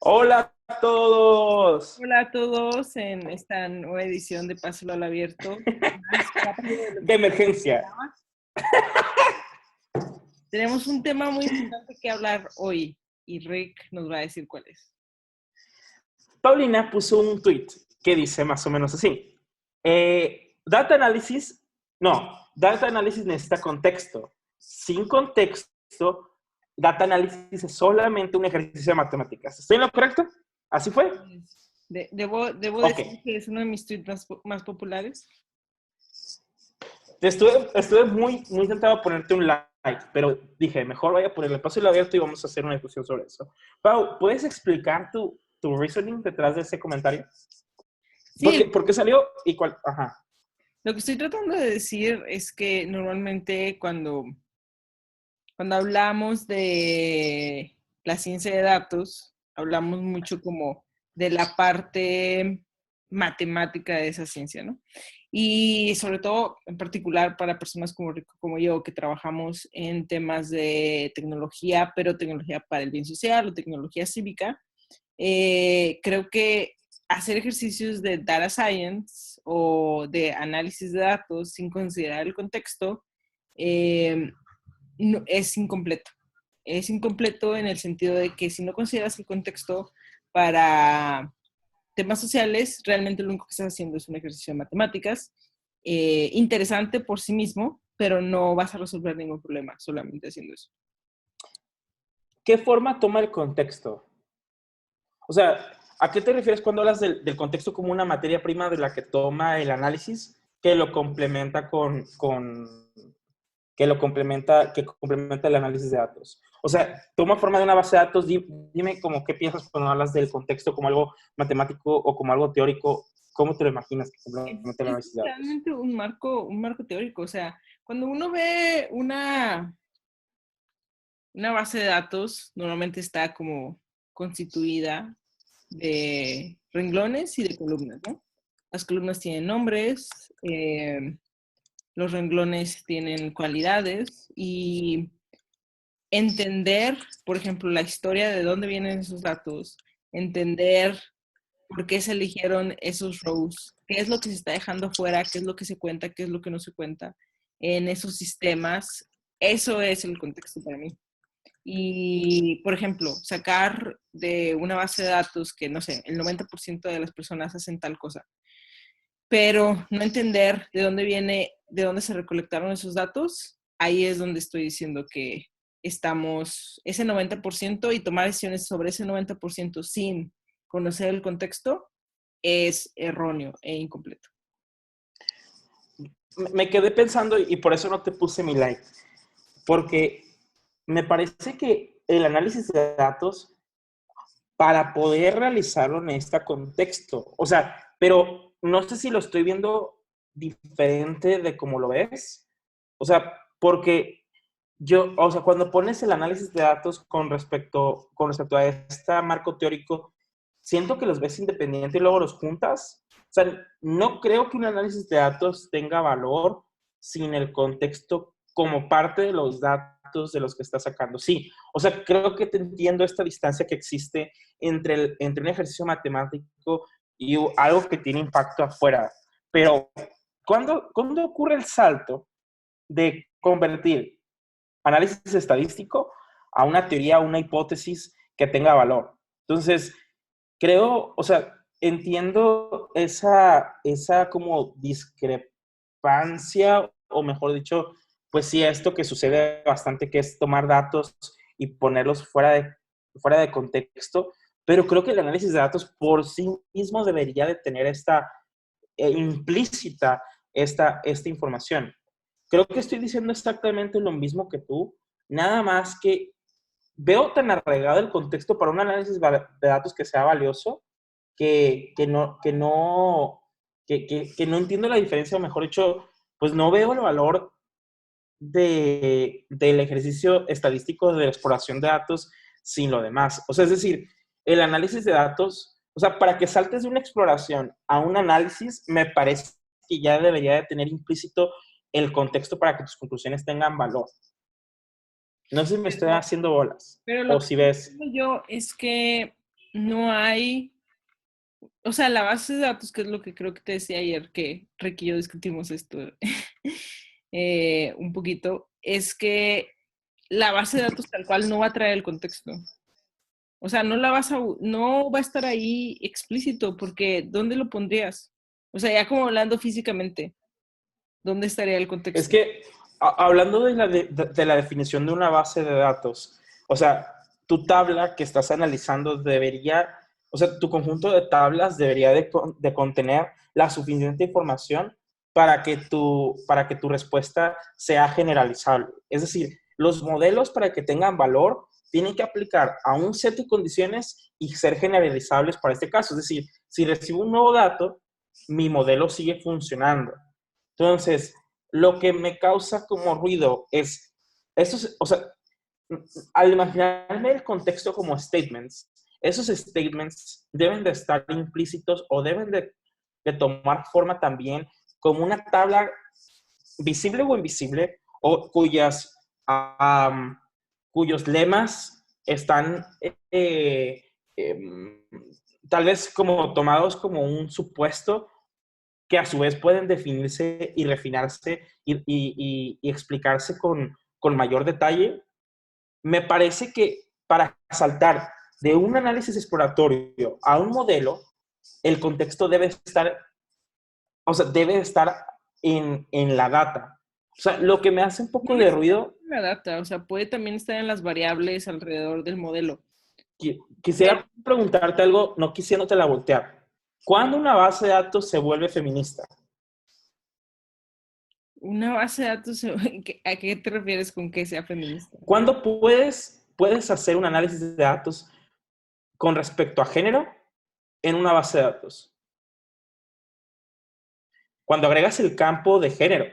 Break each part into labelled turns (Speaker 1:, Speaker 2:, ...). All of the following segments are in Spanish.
Speaker 1: Hola a todos.
Speaker 2: Hola a todos en esta nueva edición de Pásalo al Abierto, más rápido de lo
Speaker 1: De
Speaker 2: que yo
Speaker 1: emergencia.
Speaker 2: esperaba. Tenemos un tema muy importante que hablar hoy y Rick nos va a decir cuál es.
Speaker 1: Paulina puso un tweet que dice más o menos así. Data análisis necesita contexto. Sin contexto, data análisis es solamente un ejercicio de matemáticas. ¿Estoy en lo correcto? ¿Así fue?
Speaker 2: Debo
Speaker 1: Ok.
Speaker 2: decir que es uno de mis tweets más populares.
Speaker 1: Estuve muy tentado a ponerte un like, pero dije, mejor vaya por el paso y lo abierto y vamos a hacer una discusión sobre eso. Pau, ¿puedes explicar tu reasoning detrás de ese comentario?
Speaker 2: Sí,
Speaker 1: ¿Por qué salió y cuál? Ajá.
Speaker 2: lo que estoy tratando de decir es que normalmente cuando hablamos de la ciencia de datos, hablamos mucho como de la parte matemática de esa ciencia, ¿no? Y sobre todo, en particular, para personas como Rico, como yo, que trabajamos en temas de tecnología, pero tecnología para el bien social o tecnología cívica, creo que hacer ejercicios de data science o de análisis de datos sin considerar el contexto no, es incompleto. Es incompleto en el sentido de que si no consideras el contexto para temas sociales, realmente lo único que estás haciendo es un ejercicio de matemáticas, interesante por sí mismo, pero no vas a resolver ningún problema solamente haciendo eso.
Speaker 1: ¿Qué forma toma el contexto? O sea, ¿a qué te refieres cuando hablas del contexto como una materia prima de la que toma el análisis que lo complementa que complementa el análisis de datos? O sea, toma forma de una base de datos. Dime como qué piensas cuando hablas del contexto como algo matemático o como algo teórico. ¿Cómo te lo imaginas que complementa el
Speaker 2: Es
Speaker 1: análisis de datos?
Speaker 2: realmente un marco teórico. O sea, cuando uno ve una base de datos, normalmente está como constituida de renglones y de columnas, ¿no? Las columnas tienen nombres, los renglones tienen cualidades y entender, por ejemplo, la historia de dónde vienen esos datos, entender por qué se eligieron esos rows, qué es lo que se está dejando fuera, qué es lo que se cuenta, qué es lo que no se cuenta en esos sistemas, eso es el contexto para mí. Y, por ejemplo, sacar de una base de datos que, no sé, el 90% de las personas hacen tal cosa, pero no entender de dónde viene, de dónde se recolectaron esos datos, ahí es donde estoy diciendo que estamos ese 90% y tomar decisiones sobre ese 90% sin conocer el contexto es erróneo e incompleto.
Speaker 1: Me quedé pensando y por eso no te puse mi like. Porque me parece que el análisis de datos, para poder realizarlo, necesita contexto. O sea, pero no sé si lo estoy viendo diferente de cómo lo ves. O sea, porque o sea, cuando pones el análisis de datos con respecto a este marco teórico, siento que los ves independientes y luego los juntas. O sea, no creo que un análisis de datos tenga valor sin el contexto como parte de los datos de los que está sacando. Sí, o sea, creo que te entiendo esta distancia que existe entre un ejercicio matemático y algo que tiene impacto afuera. Pero, ¿cuándo ocurre el salto de convertir análisis estadístico a una teoría, a una hipótesis que tenga valor? Entonces, creo, o sea, entiendo esa como discrepancia, o mejor dicho, pues sí, esto que sucede bastante, que es tomar datos y ponerlos fuera de contexto, pero creo que el análisis de datos por sí mismo debería de tener esta implícita esta información. Creo que estoy diciendo exactamente lo mismo que tú, nada más que veo tan arraigado el contexto para un análisis de datos que sea valioso que no entiendo la diferencia, o mejor dicho, pues no veo el valor del ejercicio estadístico de la exploración de datos sin lo demás. O sea, es decir, el análisis de datos, o sea, para que saltes de una exploración a un análisis, me parece que ya debería de tener implícito el contexto para que tus conclusiones tengan valor. No sé si me estoy
Speaker 2: Pero,
Speaker 1: haciendo bolas
Speaker 2: pero lo
Speaker 1: o
Speaker 2: que
Speaker 1: si
Speaker 2: estoy
Speaker 1: ves.
Speaker 2: diciendo yo es que no hay, o sea, la base de datos, que es lo que creo que te decía ayer, que Ricky y yo discutimos esto un poquito, es que la base de datos tal cual no va a traer el contexto. O sea, no va a estar ahí explícito, porque ¿dónde lo pondrías? O sea, ya como hablando físicamente, ¿dónde estaría el
Speaker 1: Es
Speaker 2: contexto?
Speaker 1: que hablando de la definición de una base de datos, o sea, tu tabla que estás analizando debería, o sea, tu conjunto de tablas debería de contener la suficiente información para que tu respuesta sea generalizable. Es decir, los modelos para que tengan valor tienen que aplicar a un set de condiciones y ser generalizables para este caso. Es decir, si recibo un nuevo dato, mi modelo sigue funcionando. Entonces, lo que me causa como ruido es, o sea, al imaginarme el contexto como statements, esos statements deben de estar implícitos o deben de tomar forma también como una tabla visible o invisible, o cuyos lemas están eh, tal vez como tomados como un supuesto que a su vez pueden definirse y refinarse y explicarse con mayor detalle. Me parece que para saltar de un análisis exploratorio a un modelo, el contexto debe estar, o sea, debe estar en la data. O sea, lo que me hace un
Speaker 2: No
Speaker 1: poco de ruido,
Speaker 2: necesariamente la data, o sea, puede también estar en las variables alrededor del modelo.
Speaker 1: quisiera preguntarte algo, no quisiéndote la voltear. ¿Cuándo una base de datos se vuelve feminista?
Speaker 2: Una base de datos, ¿a qué te refieres con que sea feminista?
Speaker 1: ¿Cuándo puedes hacer un análisis de datos con respecto a género en una base de datos? Cuando agregas el campo de género,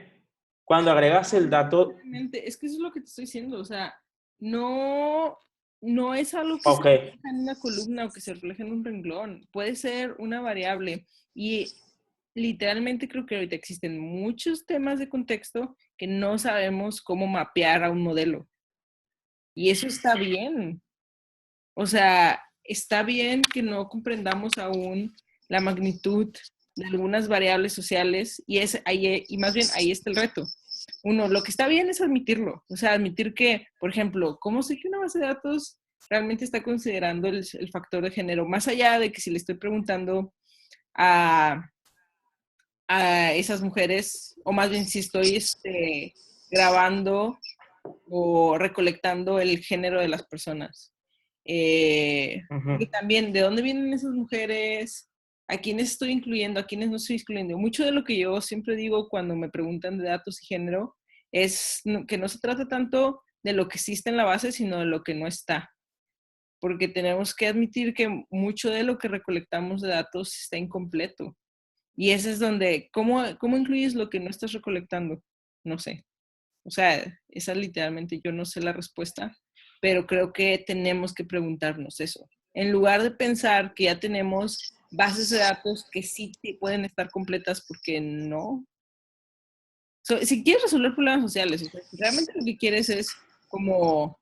Speaker 1: cuando agregas el dato,
Speaker 2: Es que eso es lo que te estoy diciendo, o sea, no, no es algo que se
Speaker 1: ok,
Speaker 2: refleja en una columna o que se refleja en un renglón, puede ser una variable y literalmente creo que ahorita existen muchos temas de contexto que no sabemos cómo mapear a un modelo y eso está bien, o sea, está bien que no comprendamos aún la magnitud de algunas variables sociales y más bien ahí está el reto. Uno, lo que está bien es admitirlo, o sea, admitir que, por ejemplo, ¿cómo sé que una base de datos realmente está considerando el factor de género? Más allá de que si le estoy preguntando a, a esas mujeres, o más bien si estoy grabando o recolectando el género de las personas.
Speaker 1: uh-huh.
Speaker 2: Y también, ¿de dónde vienen esas mujeres? ¿A quiénes estoy incluyendo? ¿A quiénes no estoy incluyendo? Mucho de lo que yo siempre digo cuando me preguntan de datos y género es que no se trata tanto de lo que existe en la base, sino de lo que no está. Porque tenemos que admitir que mucho de lo que recolectamos de datos está incompleto. Y ese es donde, ¿cómo incluyes lo que no estás recolectando? No sé. O sea, esa literalmente yo no sé la respuesta, pero creo que tenemos que preguntarnos eso. En lugar de pensar que ya tenemos bases de datos que sí pueden estar completas porque no. Si quieres resolver problemas sociales, o sea, si realmente lo que quieres es como,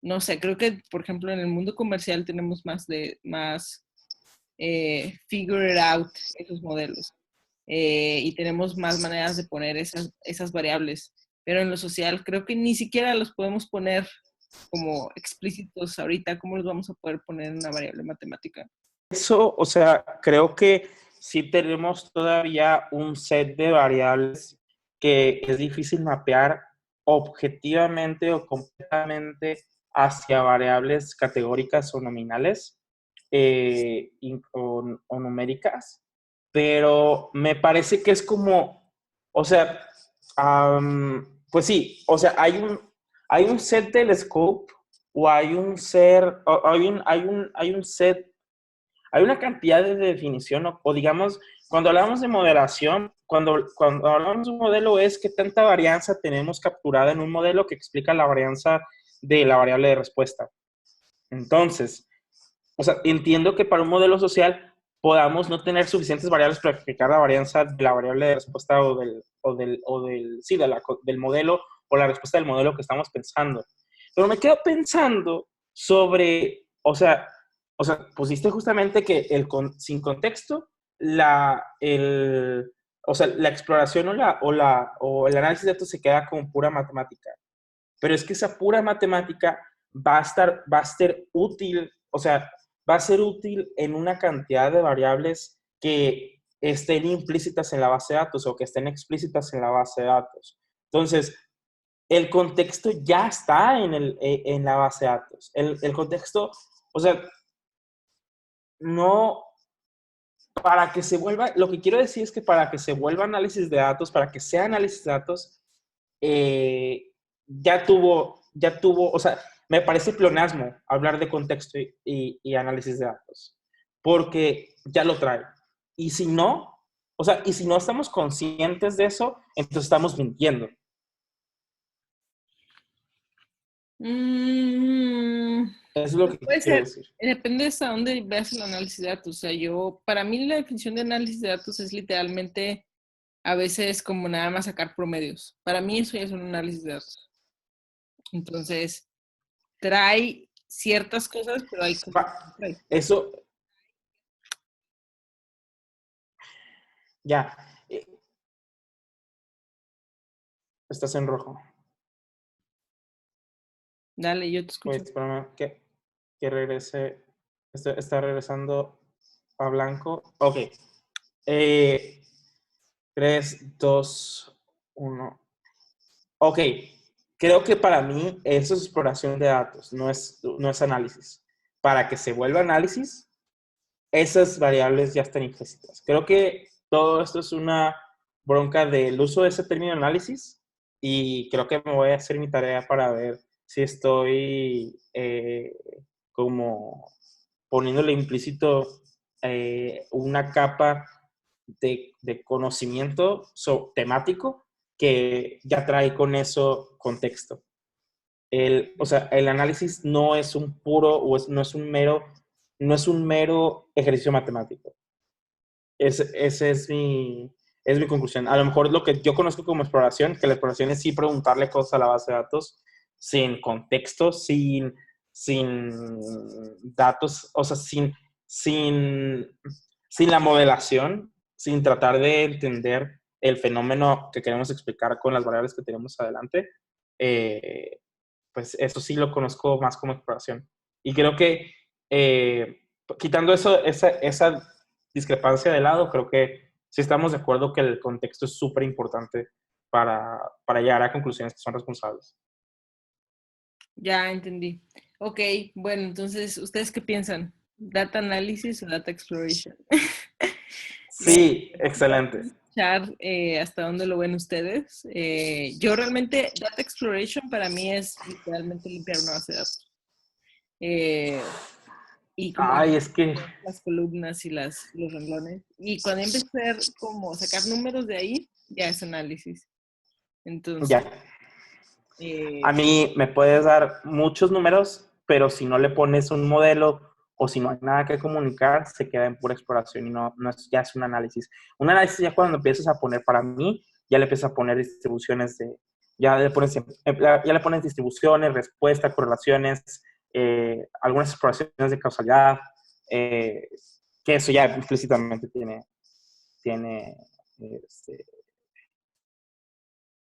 Speaker 2: no sé, creo que, por ejemplo, en el mundo comercial tenemos más figure it out esos modelos. Y tenemos más maneras de poner esas variables. Pero en lo social creo que ni siquiera los podemos poner como explícitos ahorita. ¿Cómo los vamos a poder poner en una variable matemática?
Speaker 1: Eso, o sea, creo que sí tenemos todavía un set de variables que es difícil mapear objetivamente o completamente hacia variables categóricas o nominales o numéricas, pero me parece que es como, o sea, pues sí, o sea, hay un set del scope o hay un ser, o hay un set, hay una cantidad de definición o digamos, cuando hablamos de moderación, cuando hablamos de un modelo es que tanta varianza tenemos capturada en un modelo que explica la varianza de la variable de respuesta. Entonces, o sea, entiendo que para un modelo social podamos no tener suficientes variables para explicar la varianza de la variable de respuesta sí, del modelo o la respuesta del modelo que estamos pensando. Pero me quedo pensando sobre, o sea, o sea, pusiste justamente que sin contexto, o sea, la exploración o el análisis de datos se queda como pura matemática. Pero es que esa pura matemática va a ser útil, o sea, va a ser útil en una cantidad de variables que estén implícitas en la base de datos o que estén explícitas en la base de datos. Entonces, el contexto ya está en la base de datos. El contexto, o sea, no, para que se vuelva, lo que quiero decir es que para que se vuelva análisis de datos, para que sea análisis de datos, ya tuvo, o sea, me parece pleonasmo hablar de contexto y análisis de datos, porque ya lo trae. Y si no, o sea, y si no estamos conscientes de eso, entonces estamos mintiendo. Es lo que
Speaker 2: Puede
Speaker 1: quiero
Speaker 2: ser,
Speaker 1: decir.
Speaker 2: depende de hasta dónde veas el análisis de datos. O sea, para mí la definición de análisis de datos es literalmente a veces como nada más sacar promedios. Para mí eso ya es un análisis de datos. Entonces, trae ciertas cosas, pero hay cosas que no trae.
Speaker 1: Eso, ya. Estás en rojo.
Speaker 2: Dale, yo te escucho.
Speaker 1: Pues, espérame, que regrese. Está regresando a blanco. Ok. 3, 2, 1. Ok. Creo que para mí eso es exploración de datos, no es análisis. Para que se vuelva análisis, esas variables ya están implícitas. Creo que todo esto es una bronca del uso de ese término análisis y creo que me voy a hacer mi tarea para ver si estoy como poniéndole implícito una capa de conocimiento temático que ya trae con eso contexto. O sea, el análisis no es un puro, no es un mero ejercicio matemático. Ese es mi conclusión. A lo mejor lo que yo conozco como exploración, que la exploración es sí preguntarle cosas a la base de datos sin contexto, sin datos, o sea, sin la modelación, sin tratar de entender el fenómeno que queremos explicar con las variables que tenemos adelante. Pues eso sí lo conozco más como exploración. Y creo que quitando esa discrepancia de lado, creo que sí estamos de acuerdo que el contexto es súper importante para llegar a conclusiones que son responsables.
Speaker 2: Ya entendí. Ok, bueno, entonces, ¿ustedes qué piensan? ¿Data analysis o data exploration?
Speaker 1: Sí, excelente.
Speaker 2: Escuchar hasta dónde lo ven ustedes. Yo realmente, data exploration para mí es literalmente limpiar una base de datos. Y como
Speaker 1: Ay, es que
Speaker 2: las columnas y los renglones. Y cuando empecé a hacer como sacar números de ahí, ya es análisis. Entonces,
Speaker 1: ya. A mí me puedes dar muchos números, pero si no le pones un modelo o si no hay nada que comunicar, se queda en pura exploración y no ya es un análisis. Un análisis ya cuando empiezas a poner, para mí, ya le empiezas a poner distribuciones ya le pones distribuciones, respuestas, correlaciones, algunas exploraciones de causalidad, que eso ya implícitamente este,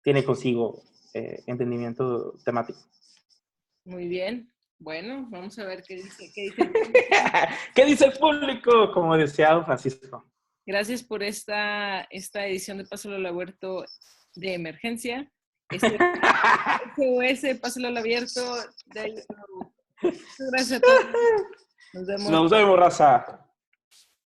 Speaker 1: tiene consigo entendimiento temático.
Speaker 2: muy bien. Bueno, vamos a ver qué dice.
Speaker 1: ¿Qué dice el público? Como decía don Francisco.
Speaker 2: Gracias por esta edición de Pásalo al Abierto de emergencia. SOS, Pásalo al Abierto. Gracias a todos. Nos vemos.
Speaker 1: Nos vemos, raza.